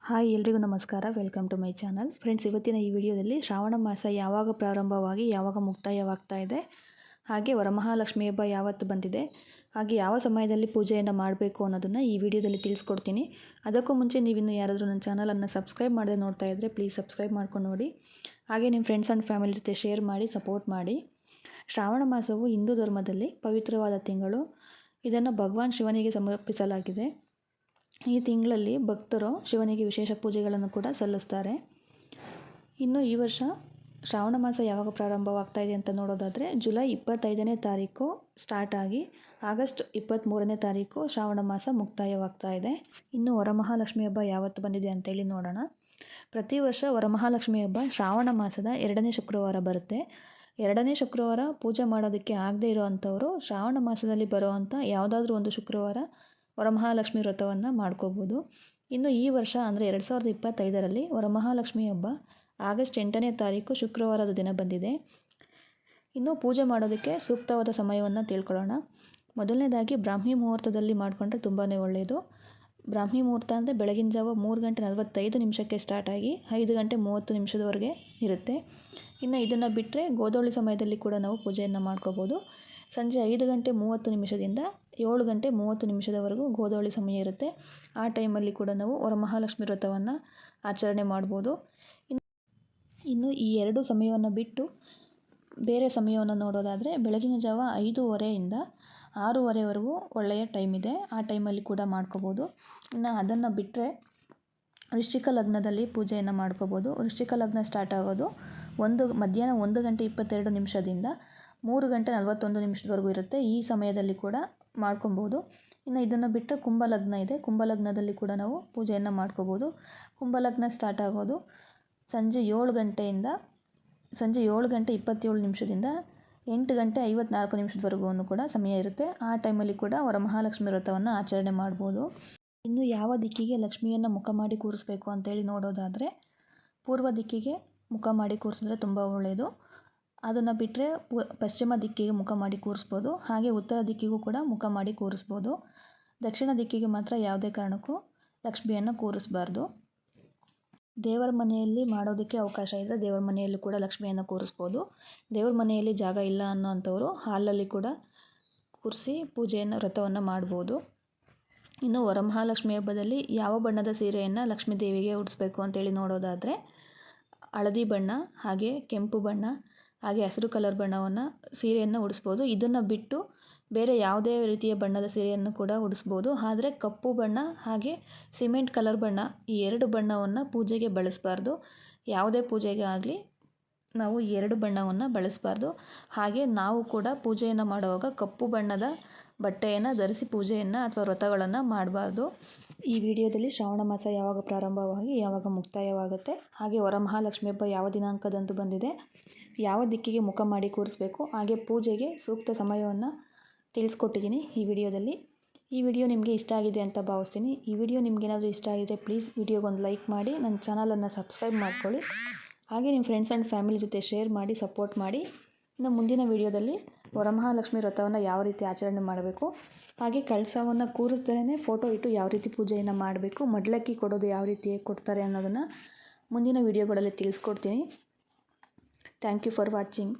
Hi ಎಲ್ರಿಗೂ ನಮಸ್ಕಾರ. Welcome to my channel. Friends, ಇವತ್ತಿನ ಈ ವಿಡಿಯೋದಲ್ಲಿ ಶ್ರಾವಣ ಮಾಸ ಯಾವಾಗ ಪ್ರಾರಂಭವಾಗಿ ಯಾವಾಗ ಮುಕ್ತಾಯವಾಗ್ತಾ ಇದೆ, ಹಾಗೆ ವರಮಹಾಲಕ್ಷ್ಮಿ ಹಬ್ಬ ಯಾವತ್ತು ಬಂದಿದೆ, ಹಾಗೆ ಯಾವ ಸಮಯದಲ್ಲಿ ಪೂಜೆಯನ್ನು ಮಾಡಬೇಕು ಅನ್ನೋದನ್ನು ಈ ವಿಡಿಯೋದಲ್ಲಿ ತಿಳಿಸ್ಕೊಡ್ತೀನಿ. ಅದಕ್ಕೂ ಮುಂಚೆ ನೀವಿನ್ನು ಯಾರಾದರೂ ನನ್ನ ಚಾನಲನ್ನು ಸಬ್ಸ್ಕ್ರೈಬ್ ಮಾಡದೆ ನೋಡ್ತಾ ಇದ್ದರೆ ಪ್ಲೀಸ್ ಸಬ್ಸ್ಕ್ರೈಬ್ ಮಾಡ್ಕೊಂಡು ನೋಡಿ. ಹಾಗೆ ನಿಮ್ಮ ಫ್ರೆಂಡ್ಸ್ ಆ್ಯಂಡ್ ಫ್ಯಾಮಿಲಿ ಜೊತೆ ಶೇರ್ ಮಾಡಿ ಸಪೋರ್ಟ್ ಮಾಡಿ. ಶ್ರಾವಣ ಮಾಸವು ಹಿಂದೂ ಧರ್ಮದಲ್ಲಿ ಪವಿತ್ರವಾದ ತಿಂಗಳು. ಇದನ್ನು ಭಗವಾನ್ ಶಿವನಿಗೆ ಸಮರ್ಪಿಸಲಾಗಿದೆ. ಈ ತಿಂಗಳಲ್ಲಿ ಭಕ್ತರು ಶಿವನಿಗೆ ವಿಶೇಷ ಪೂಜೆಗಳನ್ನು ಕೂಡ ಸಲ್ಲಿಸ್ತಾರೆ. ಇನ್ನು ಈ ವರ್ಷ ಶ್ರಾವಣ ಮಾಸ ಯಾವಾಗ ಪ್ರಾರಂಭವಾಗ್ತಾ ಇದೆ ಅಂತ ನೋಡೋದಾದರೆ, ಜುಲೈ 25ನೇ ತಾರೀಕು ಸ್ಟಾರ್ಟ್ ಆಗಿ ಆಗಸ್ಟ್ 23ನೇ ತಾರೀಕು ಶ್ರಾವಣ ಮಾಸ ಮುಕ್ತಾಯವಾಗ್ತಾ ಇದೆ. ಇನ್ನು ವರಮಹಾಲಕ್ಷ್ಮಿ ಹಬ್ಬ ಯಾವತ್ತು ಬಂದಿದೆ ಅಂತೇಳಿ ನೋಡೋಣ. ಪ್ರತಿ ವರ್ಷ ವರಮಹಾಲಕ್ಷ್ಮಿ ಹಬ್ಬ ಶ್ರಾವಣ ಮಾಸದ 2ನೇ ಶುಕ್ರವಾರ ಬರುತ್ತೆ. 2ನೇ ಶುಕ್ರವಾರ ಪೂಜೆ ಮಾಡೋದಕ್ಕೆ ಆಗದೇ ಇರೋ ಅಂಥವರು ಶ್ರಾವಣ ಮಾಸದಲ್ಲಿ ಬರೋವಂಥ ಯಾವುದಾದ್ರೂ ಒಂದು ಶುಕ್ರವಾರ ವರಮಹಾಲಕ್ಷ್ಮಿ ವ್ರತವನ್ನು ಮಾಡ್ಕೋಬೋದು. ಇನ್ನು ಈ ವರ್ಷ ಅಂದರೆ 2025ರಲ್ಲಿ ವರಮಹಾಲಕ್ಷ್ಮಿ ಹಬ್ಬ ಆಗಸ್ಟ್ 8ನೇ ತಾರೀಕು ಶುಕ್ರವಾರದ ದಿನ ಬಂದಿದೆ. ಇನ್ನು ಪೂಜೆ ಮಾಡೋದಕ್ಕೆ ಸೂಕ್ತವಾದ ಸಮಯವನ್ನು ತಿಳ್ಕೊಳ್ಳೋಣ. ಮೊದಲನೇದಾಗಿ ಬ್ರಾಹ್ಮಿ ಮುಹೂರ್ತದಲ್ಲಿ ಮಾಡಿಕೊಂಡ್ರೆ ತುಂಬಾ ಒಳ್ಳೆಯದು. ಬ್ರಾಹ್ಮಿ ಮುಹೂರ್ತ ಅಂದರೆ ಬೆಳಗಿನ ಜಾವ 3:45 ಸ್ಟಾರ್ಟ್ ಆಗಿ 5:30 ಇರುತ್ತೆ. ಇನ್ನು ಇದನ್ನು ಬಿಟ್ಟರೆ ಗೋಧೂಳಿ ಸಮಯದಲ್ಲಿ ಕೂಡ ನಾವು ಪೂಜೆಯನ್ನು ಮಾಡ್ಕೋಬೋದು. ಸಂಜೆ 5:30ದಿಂದ 7:30 ಗೋಧೂಳಿ ಸಮಯ ಇರುತ್ತೆ. ಆ ಟೈಮಲ್ಲಿ ಕೂಡ ನಾವು ವರಮಹಾಲಕ್ಷ್ಮಿ ವ್ರತವನ್ನು ಆಚರಣೆ ಮಾಡ್ಬೋದು. ಇನ್ನು ಈ ಎರಡು ಸಮಯವನ್ನು ಬಿಟ್ಟು ಬೇರೆ ಸಮಯವನ್ನು ನೋಡೋದಾದರೆ ಬೆಳಗಿನ ಜಾವ 5:30ಯಿಂದ 6:30 ಒಳ್ಳೆಯ ಟೈಮ್ ಇದೆ. ಆ ಟೈಮಲ್ಲಿ ಕೂಡ ಮಾಡ್ಕೋಬೋದು. ಇನ್ನು ಅದನ್ನು ಬಿಟ್ಟರೆ ವೃಶ್ಚಿಕ ಲಗ್ನದಲ್ಲಿ ಪೂಜೆಯನ್ನು ಮಾಡ್ಕೋಬೋದು. ವೃಶ್ಚಿಕ ಲಗ್ನ ಸ್ಟಾರ್ಟ್ ಆಗೋದು ಮಧ್ಯಾಹ್ನ 1:22ದಿಂದ 3:41 ಇರುತ್ತೆ. ಈ ಸಮಯದಲ್ಲಿ ಕೂಡ ಮಾಡ್ಕೊಬೋದು. ಇನ್ನು ಇದನ್ನು ಬಿಟ್ಟರೆ ಕುಂಭಲಗ್ನ ಇದೆ. ಕುಂಭಲಗ್ನದಲ್ಲಿ ಕೂಡ ನಾವು ಪೂಜೆಯನ್ನು ಮಾಡ್ಕೋಬೋದು. ಕುಂಭಲಗ್ನ ಸ್ಟಾರ್ಟ್ ಆಗೋದು ಸಂಜೆ 7:27ದಿಂದ 8:54 ಕೂಡ ಸಮಯ ಇರುತ್ತೆ. ಆ ಟೈಮಲ್ಲಿ ಕೂಡ ವರಮಹಾಲಕ್ಷ್ಮಿ ವ್ರತವನ್ನು ಆಚರಣೆ ಮಾಡ್ಬೋದು. ಇನ್ನು ಯಾವ ದಿಕ್ಕಿಗೆ ಲಕ್ಷ್ಮಿಯನ್ನು ಮುಖ ಮಾಡಿ ಕೂರಿಸ್ಬೇಕು ಅಂತೇಳಿ ನೋಡೋದಾದರೆ, ಪೂರ್ವ ದಿಕ್ಕಿಗೆ ಮುಖ ಮಾಡಿ ಕೂರಿಸಿದ್ರೆ ತುಂಬ ಒಳ್ಳೆಯದು. ಅದನ್ನು ಬಿಟ್ಟರೆ ಪಶ್ಚಿಮ ದಿಕ್ಕಿಗೆ ಮುಖ ಮಾಡಿ ಕೂರಿಸ್ಬೋದು. ಹಾಗೆ ಉತ್ತರ ದಿಕ್ಕಿಗೂ ಕೂಡ ಮುಖ ಮಾಡಿ ಕೂರಿಸ್ಬೋದು. ದಕ್ಷಿಣ ದಿಕ್ಕಿಗೆ ಮಾತ್ರ ಯಾವುದೇ ಕಾರಣಕ್ಕೂ ಲಕ್ಷ್ಮಿಯನ್ನು ಕೂರಿಸಬಾರ್ದು. ದೇವರ ಮನೆಯಲ್ಲಿ ಮಾಡೋದಕ್ಕೆ ಅವಕಾಶ ಇದ್ದರೆ ದೇವರ ಮನೆಯಲ್ಲೂ ಕೂಡ ಲಕ್ಷ್ಮಿಯನ್ನು ಕೂರಿಸ್ಬೋದು. ದೇವರ ಮನೆಯಲ್ಲಿ ಜಾಗ ಇಲ್ಲ ಅನ್ನೋವಂಥವ್ರು ಹಾಲಲ್ಲಿ ಕೂಡ ಕೂರಿಸಿ ವ್ರತವನ್ನು ಮಾಡ್ಬೋದು. ಇನ್ನು ವರಮಹಾಲಕ್ಷ್ಮಿ ಹಬ್ಬದಲ್ಲಿ ಯಾವ ಬಣ್ಣದ ಸೀರೆಯನ್ನು ಲಕ್ಷ್ಮೀ ದೇವಿಗೆ ಉಡಿಸ್ಬೇಕು ಅಂತೇಳಿ ನೋಡೋದಾದರೆ, ಹಳದಿ ಬಣ್ಣ, ಹಾಗೆ ಕೆಂಪು ಬಣ್ಣ, ಹಾಗೆ ಹಸಿರು ಕಲರ್ ಸೀರೆಯನ್ನು ಉಡಿಸ್ಬೋದು. ಇದನ್ನು ಬಿಟ್ಟು ಬೇರೆ ಯಾವುದೇ ರೀತಿಯ ಬಣ್ಣದ ಸೀರೆಯನ್ನು ಕೂಡ ಉಡಿಸ್ಬೋದು. ಆದರೆ ಕಪ್ಪು ಬಣ್ಣ ಹಾಗೆ ಸಿಮೆಂಟ್ ಕಲರ್ ಬಣ್ಣ, ಈ ಎರಡು ಬಣ್ಣವನ್ನು ಪೂಜೆಗೆ ಬಳಸಬಾರ್ದು. ಯಾವುದೇ ಪೂಜೆಗೆ ಆಗಲಿ ನಾವು ಈ ಎರಡು ಬಣ್ಣವನ್ನು ಬಳಸಬಾರ್ದು. ಹಾಗೆ ನಾವು ಕೂಡ ಪೂಜೆಯನ್ನು ಮಾಡುವಾಗ ಕಪ್ಪು ಬಣ್ಣದ ಬಟ್ಟೆಯನ್ನು ಧರಿಸಿ ಪೂಜೆಯನ್ನು ಅಥವಾ ವ್ರತಗಳನ್ನು ಮಾಡಬಾರ್ದು. ಈ ವಿಡಿಯೋದಲ್ಲಿ ಶ್ರಾವಣ ಮಾಸ ಯಾವಾಗ ಪ್ರಾರಂಭವಾಗಿ ಯಾವಾಗ ಮುಕ್ತಾಯವಾಗುತ್ತೆ, ಹಾಗೆ ವರಮಹಾಲಕ್ಷ್ಮಿ ಹಬ್ಬ ಯಾವ ದಿನಾಂಕದಂದು ಬಂದಿದೆ, ಯಾವ ದಿಕ್ಕಿಗೆ ಮುಖ ಮಾಡಿ ಕೂರಿಸ್ಬೇಕು, ಹಾಗೆ ಪೂಜೆಗೆ ಸೂಕ್ತ ಸಮಯವನ್ನು ತಿಳಿಸ್ಕೊಟ್ಟಿದ್ದೀನಿ ಈ ವಿಡಿಯೋದಲ್ಲಿ. ಈ ವಿಡಿಯೋ ನಿಮಗೆ ಇಷ್ಟ ಆಗಿದೆ ಅಂತ ಭಾವಿಸ್ತೀನಿ. ಈ ವಿಡಿಯೋ ನಿಮಗೇನಾದರೂ ಇಷ್ಟ ಆಗಿದ್ರೆ ಪ್ಲೀಸ್ ವಿಡಿಯೋಗೊಂದು ಲೈಕ್ ಮಾಡಿ, ನನ್ನ ಚಾನಲನ್ನು ಸಬ್ಸ್ಕ್ರೈಬ್ ಮಾಡ್ಕೊಳ್ಳಿ. ಹಾಗೆ ನಿಮ್ಮ ಫ್ರೆಂಡ್ಸ್ ಆ್ಯಂಡ್ ಫ್ಯಾಮಿಲಿ ಜೊತೆ ಶೇರ್ ಮಾಡಿ ಸಪೋರ್ಟ್ ಮಾಡಿ. ಇನ್ನು ಮುಂದಿನ ವಿಡಿಯೋದಲ್ಲಿ ವರಮಹಾಲಕ್ಷ್ಮಿ ವ್ರತವನ್ನು ಯಾವ ರೀತಿ ಆಚರಣೆ ಮಾಡಬೇಕು, ಹಾಗೆ ಕಳಸವನ್ನು ಕೂರಿಸ್ದೇ ಫೋಟೋ ಇಟ್ಟು ಯಾವ ರೀತಿ ಪೂಜೆಯನ್ನು ಮಾಡಬೇಕು, ಮಡ್ಲಕ್ಕಿ ಕೊಡೋದು ಯಾವ ರೀತಿ ಕೊಡ್ತಾರೆ ಅನ್ನೋದನ್ನು ಮುಂದಿನ ವಿಡಿಯೋಗಳಲ್ಲಿ ತಿಳಿಸ್ಕೊಡ್ತೀನಿ. Thank you for watching.